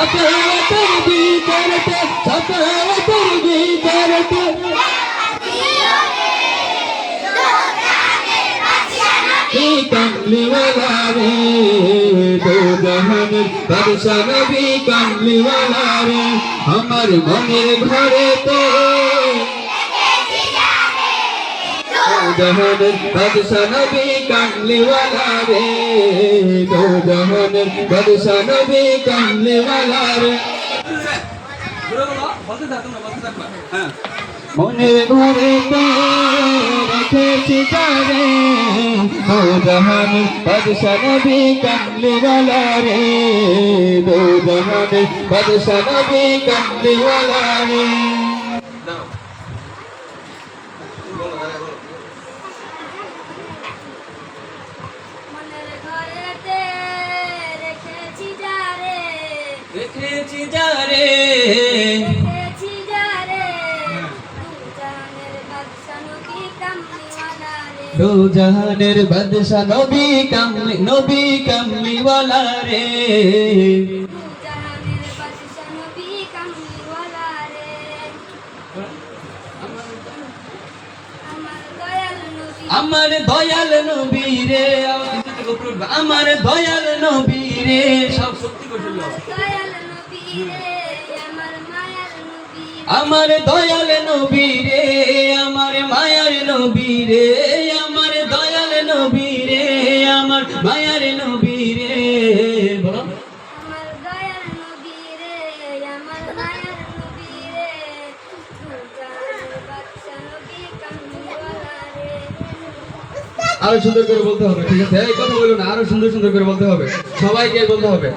সাফাওয়াতের ভিতরতে সাফাওয়াতের ভিতরতে কমলিওয়ালা রে দো জাহানের বাদশা নবী কমলিওয়ালা রে আমার মনের ঘরেতে জাহানের বাদশা নবী কমলিওয়ালা রে দো জাহানের বাদশা নবী কমলিওয়ালা রে মনের ঘরেতে রেখেছি যারে দো জাহানের বাদশা নবী কমলিওয়ালা রে দো জাহানের বাদশা নবী কমলিওয়ালা রে রেখেছি যারে দো জাহানের বাদশা নবী কমলিওয়ালা রে আমার দয়াল নবী রে আমার দয়াল নবী রে সব শক্তি করছিল আমার দয়াল নবী রে আমার মায়ার নবী রে আমার দয়াল নবী রে আমার মায়ার নবী রে বলো আমার দয়াল নবী রে আমার মায়ার নবী রে বাদশা নবী কমলিওয়ালা রে আরো সুন্দর করে বলতে হবে ঠিক আছে এই কথা বলো না আরো সুন্দর সুন্দর করে বলতে হবে সবাইকে বলতে হবে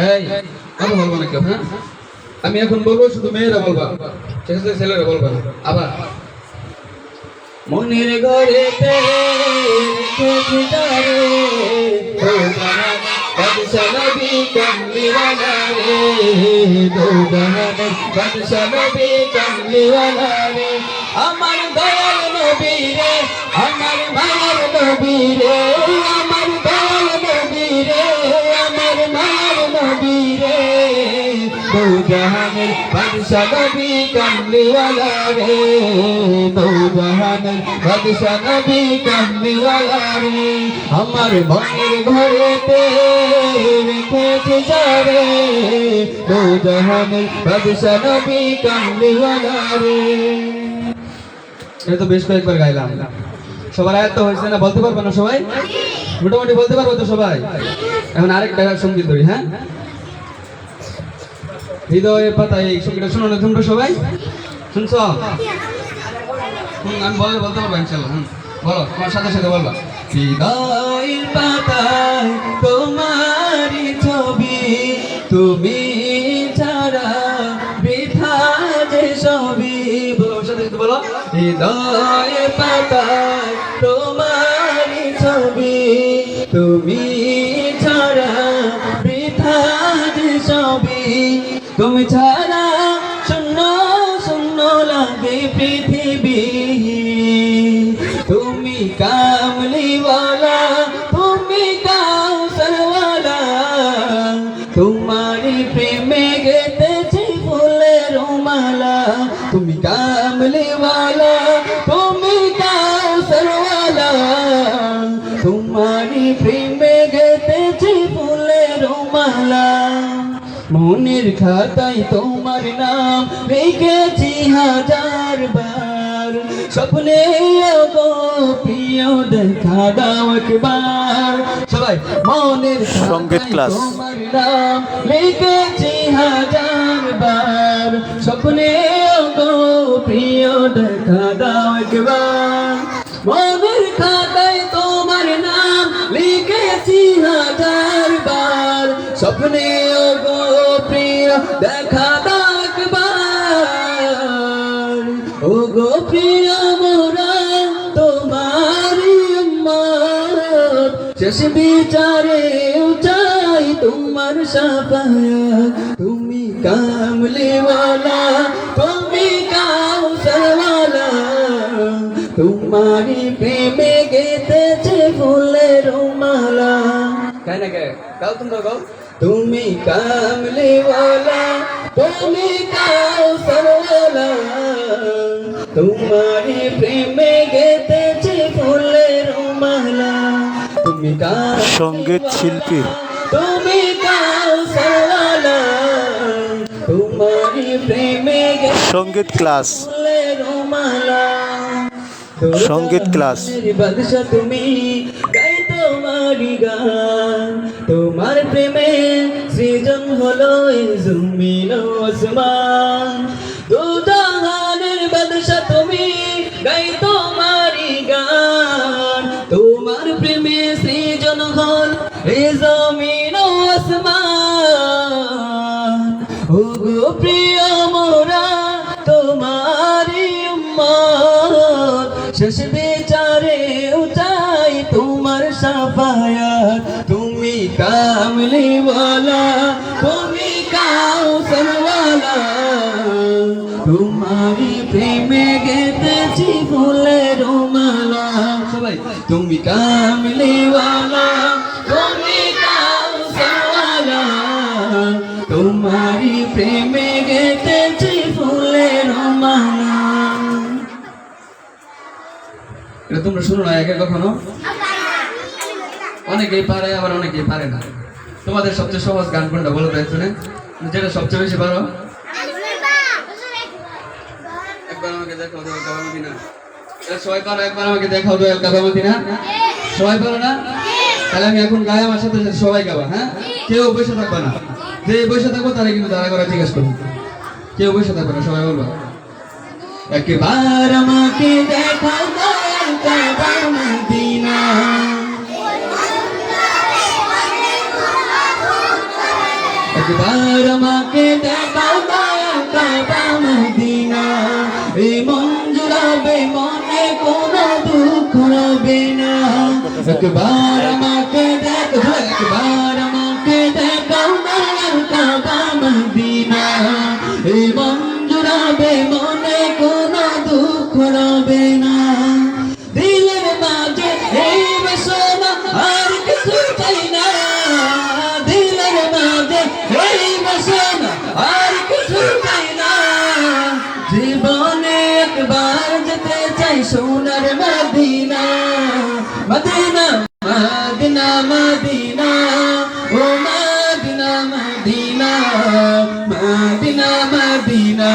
এই কথা বলবো না কেউ হ্যাঁ আমি এখন বলবো শুধু মেয়েরা বলবা ঠিক আছে ছেলেরা বলবা আবার মনের ঘরেতে রেখেছি যারে দো জাহানের বাদশা নবী কমলিওয়ালা রে দো জাহানের বাদশা নবী কমলিওয়ালা রে আমার দয়াল নবী রে আমার মায়ার নবী রে আমার দয়াল নবী রে আমার মায়ার নবী রে দো জাহানের বাদশা নবী কমলিওয়ালা রে দো জাহানের বাদশা নবী কমলিওয়ালা রে আমার মনের ঘরেতে রেখেছি যারে দো জাহানের বাদশা নবী কমলিওয়ালা রে এটা তো বেশ কয়েকবার গাইলাম সবার আয়াত তো হয়েছে না বলতে পারবে না সবাই মোটামুটি বলতে পারবো তো সবাই এখন আরেকটা সঙ্গীত ধরি হ্যাঁ হৃদয়ে পাতায় এই সঙ্গীতটা শোনো না তোমরা সবাই শুনছো আমি বলতে পারবো ইনশাল্লাহ বলো তোমার সাথে সাথে বলবা হৃদয়ের পাতায় তোমারই ছবি তুমি ছাড়া বৃথা যে সবই বলো সাথে সাথে বলো হৃদয়ের পাতায় তোমারই ছবি তুমি ছাড়া বৃথা যে সবই তুমি ছাড়া শূন্য শূন্য লাগে পৃথিবী তুমি কামলিওয়ালা তুমি কাউসারওয়ালা তোমারি প্রেমে গেতেছি ফুলের মালা তুমি কামলিওয়ালা তুমি কাউসারওয়ালা তোমারি প্রেমে গেতেছি ফুলের মালা মনের খাতায় তোমার নাম লিখেছি হাজার বার স্বপ্নে গো প্রিয় দেখা দাও একবার সবাই মনের খাতায় তোমার নাম লিখেছি হাজার বার স্বপ্নে গো প্রিয় দেখা দাও একবার মনের খাতায় তোমার নাম লিখেছি হাজার বার স্বপ্নে গো প্রিয় দেখা দাও একবার ও গো প্রিয় মোরা তোমারি উম্মত শেষ বিচারে চাই তোমার শাফায়াত তুমি কামলিওয়ালা তুমি কাউসারওয়ালা তোমারি প্রেমে গেতেছে ফুলের মালা গায় না গায় গাও তোমরা গাও তুমি কামলিওয়ালা তুমি কাউসারওয়ালা তোমারি প্রেমে গেতেছি ফুলের মালা তুমি সঙ্গীত শিল্পী তুমি কাউসারওয়ালা তোমারি প্রেমে সঙ্গীত ক্লাস ফুলের মালা সঙ্গীত ক্লাস বাদশা তুমি গাই তোমারি গান তোমার প্রেমে সৃজন হলো এই জমিন ও আসমান দু জাহানের বাদশা তুমি গাই তোমারি গান তোমার প্রেমে সৃজন হল এই জমিন ও আসমান ও গো প্রিয় মোরা তোমারি উম্মত শেষ বিচারে উঠাই তোমার সাফায়াত তুমি কামলিওয়ালা তুমি কাউসারওয়ালা তোমারি প্রেমে গেতেছি ফুলের মালা সবাই তুমি কামলিওয়ালা তুমি কাউসারওয়ালা তোমারি প্রেমে গেতেছি ফুলের মালা এটা তোমরা শুনো না একে কখনো অনেকেই পারে আবার অনেকেই পারে না তোমাদের সবচেয়ে সহজ গান কোনটা বলো তো শুনে যেটা সবচেয়ে বেশি পারো একবার আমাকে দেখাও দোয়েল কাবা মদিনা এটা সবাই পারো একবার আমাকে দেখাও দোয়েল কাবা মদিনা সবাই পারো না তাহলে আমি এখন গায়ে আমার সাথে সবাই গাবা হ্যাঁ কেউ বসে থাকবে না যে বসে থাকবো তারা কিন্তু দাঁড়া করা জিজ্ঞাসা করবো কেউ বসে থাকবে না সবাই বলবো একবার আমাকে দেখাও দোয়েল কাবা মদিনা একবার আমাকে দেখাও দোয়েল কাবা মদিনা এই মন জুড়াবে মনে কোনো দুঃখ রবে না একবার আমাকে দেখাও একবার আমাকে দেখাও দোয়েল কাবা মদিনা এই মন জুড়াবে মনে কোনো দুঃখ রবে না দিলের মাঝে এই বাসনা আর কিছু চাই না দিলের মাঝে এই বাসনা আর কিছু চাই না জীবনে একবার যেতে চাই সোনার মদিনা মদিনা মদিনা মদিনা ও Medina Medina Medina Medina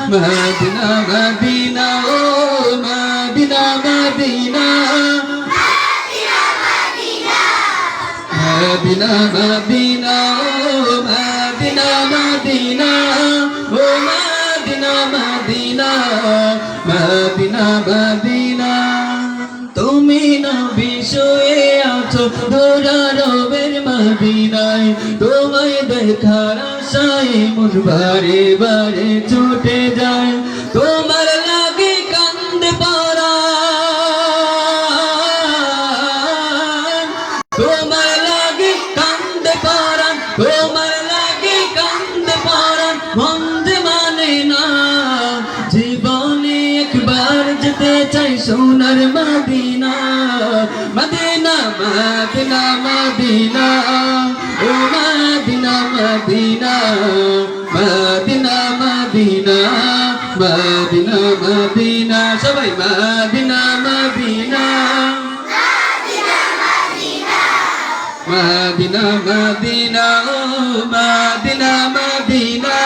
Medina Medina ও মদিনা মদিনা মদিনা মদিনা ও মদিনা মদিনা ও মদিনা মদিনা মদিনা মদিনা তুমি নবী শুয়ে আছো ধরা রবের মদিনায় তোমায় দেখার আশায় মন বারে বারে ছুটে যায় তোমার লাগে কান্দে পরাণ তোমার লাগে কান্দে পরাণ তোমার লাগে কান্দে পরাণ মন যে মানে না জীবনে একবার যেতে চাই সোনার মদিনা মদিনা মদিনা মদিনা ও Medina Medina Medina Medina Medina Medina সবাই মদিনা মদিনা মদিনা মদিনা ও মদিনা মদিনা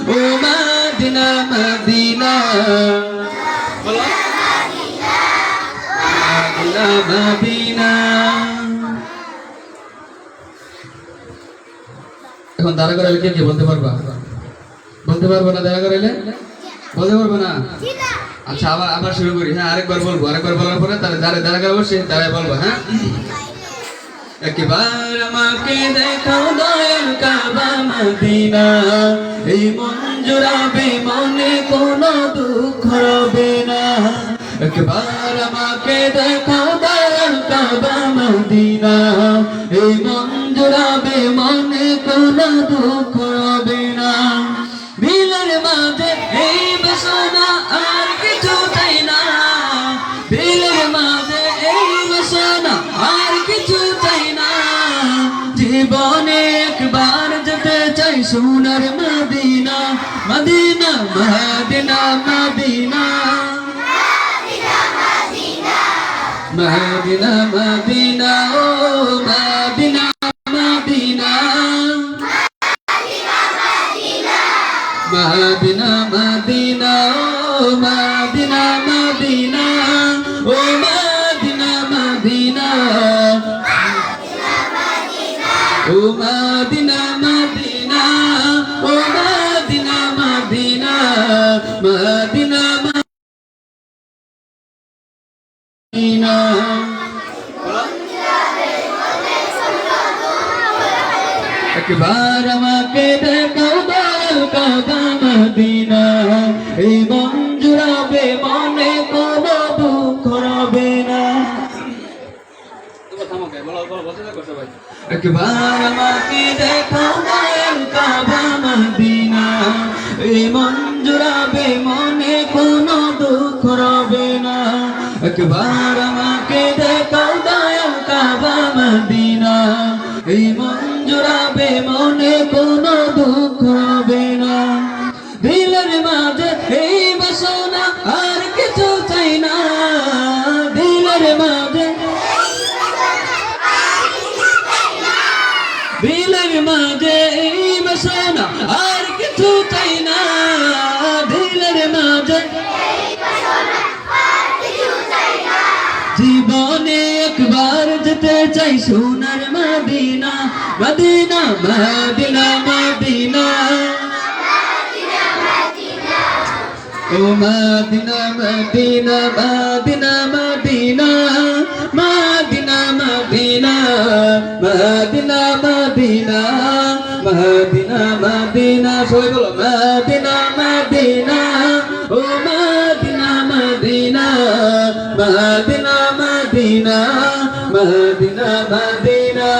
ও মদিনা মদিনা বলো মদিনা মদিনা এখন দাঁড়া করাইলে কে কে বলতে পারবা বলতে পারবো না দাঁড়া করাইলে বলতে পারবো না আচ্ছা আবার আবার শুরু করি হ্যাঁ আরেকবার বলবো আরেকবার বলার পরে তাহলে দাঁড়া করাবো সে দাঁড়ায় বলবো হ্যাঁ একবার আমাকে দেখাও দয়াল কাবা মদিনা এই মন জুড়াবে মনে কোনো দুঃখ রবে না একবার আমাকে দেখাও দয়াল কাবা মদিনা এই মন জুড়াবে মনে কোনো দুঃখ রবে না দিলের মাঝে এই বাসনা আর কিছু চাই না দিলের মাঝে এই বাসনা আর কিছু চাই না জীবনে একবার যেতে চাই সোনার Medina, Medina Medina Medina Medina Medina ও মদিনা মদিনা মদিনা মদিনা ও মদিনা মদিনা ও মদিনা মদিনা ও মদিনা মদিনা ও মদিনা মদিনা মদিনা মদিনা। একবার আমাকে দেখাও দয়াল কাবা মদিনা, এই মন জুড়াবে মনে কোনো দুঃখ রবে না। একবার আমাকে দেখাও দয়াল কাবা মদিনা, এই মন জুড়াবে মনে কোনো দুঃখ রবে না। একবার আমাকে দেখাও দয়াল কাবা মদিনা, এই মন জুড়াবে মনে কোনো দুঃখ হবে না। দিলের মাঝে এই বাসনা আর কিছু চাই না, দিলের মাঝে দিলের মাঝে এই বাসনা আর কিছু চাই না, দিলের মাঝে জীবনে একবার যেতে চাই সোনার মদিনা, মদিনা মদিনা মদিনা ও Medina Medina Medina Medina Medina Medina Medina Medina Medina Medina সবাই বলো মদিনা মদিনা ও Medina Medina Medina Medina Medina Medina.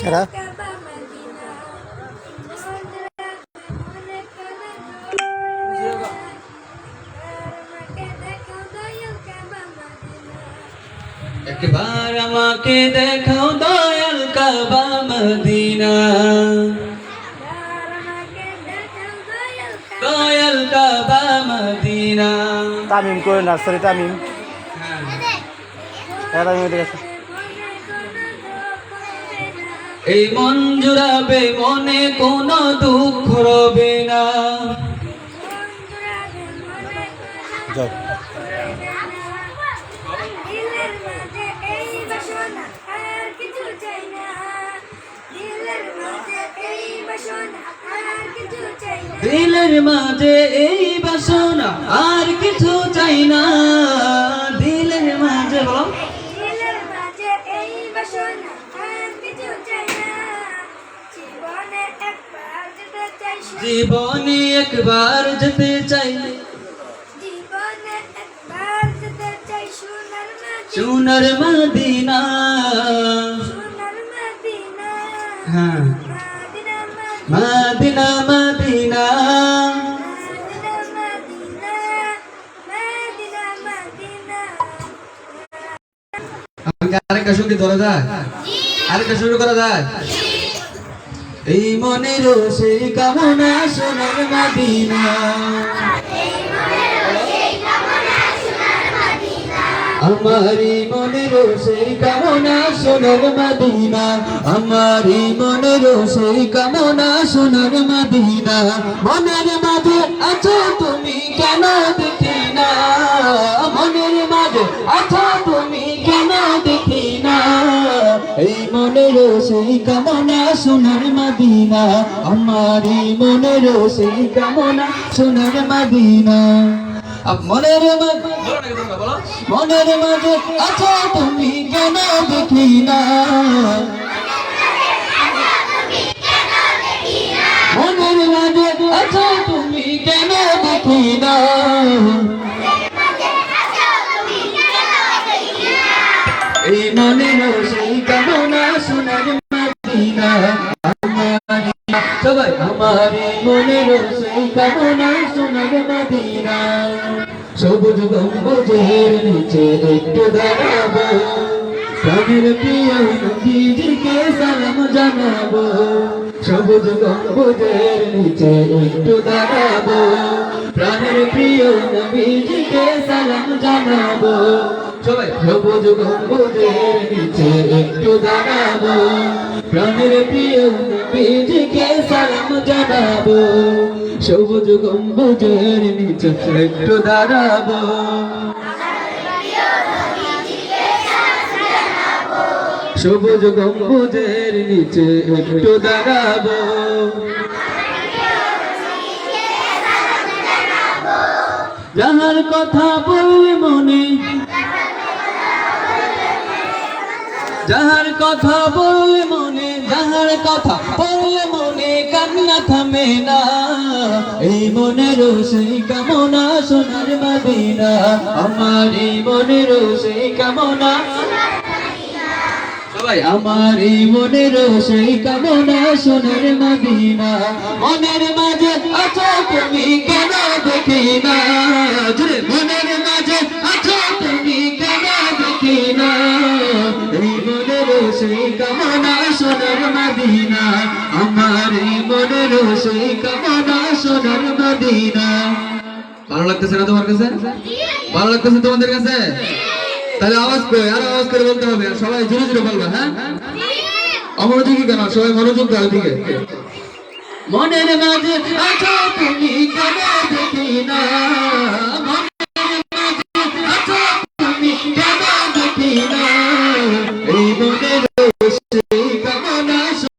এরা একবার আমাকে দেখাও দয়াল কাবা মদিনা, দয়াল কাবা মদিনা। তামিম করে নার্সারি তামিম তামিম দেখেছে। এই মন জুড়াবে মনে কোনো দুঃখ রবে না। যাও দিলের মাঝে এই বাসনা আর কিছু চাই না, দিলের মাঝে বলো জীবনে একবার যেতে চাই সোনার মদিনা, হ্যাঁ মদিনা মদিনা আরেকটা সঙ্গীত ধরা যায়, আরেকটা শুরু করা যায়। এই মনের সেই কামনা সোনার মদিনা, আমারি মনের সেই কামনা সোনার মদিনা, আমারি মনের সেই কামনা সোনার মদিনা। মনের মাঝে আছো তুমি কেন দেখি না, মনের মাঝে আছো তুমি কেন দেখি না। এই মনের সেই কামনা সোনার মদিনা, আমারি মনের সেই কামনা সোনার মদিনা। মনের মনের মাঝে আছো তুমি কেন দেখি না, মনের মাঝে আছো তুমি কেন দেখি না। এই মনের সেই কামনা কামনা সোনার মদিনা সবুজ গম্বুজের নিচে একটু দাঁড়াবো প্রাণের প্রিয় নবীজিকে সালাম জানাবো সবুজ গম্বুজের নিচে একটু দাঁড়াবো প্রাণের প্রিয় নবীজিকে সালাম জানাবো সবাই সবুজ গম্বুজের নিচে একটু দাঁড়াবো প্রাণের প্রিয় নবীজিকে সালাম জানাবো সবুজ গম্বুজের নিচে একটু দাঁড়াবো সবুজ গম্বুজের নিচে একটু দাঁড়াবো যাহার কথা বললে মনে যাহার কথা বললে মনে যাহার কথা বললে মনে কান্না থামে না এই মনের সেই কামনা সোনার মদিনা আমার এই মনের সেই কামনা সবাই আমার এই মনের সেই কামনা সোনার মদিনা মনের মাঝে আছো তুমি কেন দেখি না জুড়ে মনের মাঝে আছো তুমি কেন দেখি না এই মনের সেই কামনা সোনার মদিনা আমার এই মনের সেই কামনা সোনার মদিনা ভালো লাগতেছে না তোমার কাছে ভালো লাগতেছে তোমাদের কাছে তাহলে আওয়াজ করে আর আওয়াজ করে বলতে হবে আর সবাই জোরে জোরে বলবে হ্যাঁ অমনোযোগী কেন সবাই মনোযোগ দাও দিকে মনের মাঝে আছো তুমি কেন দেখি না মনের মাঝে আছো তুমি কেন দেখি না এই মনের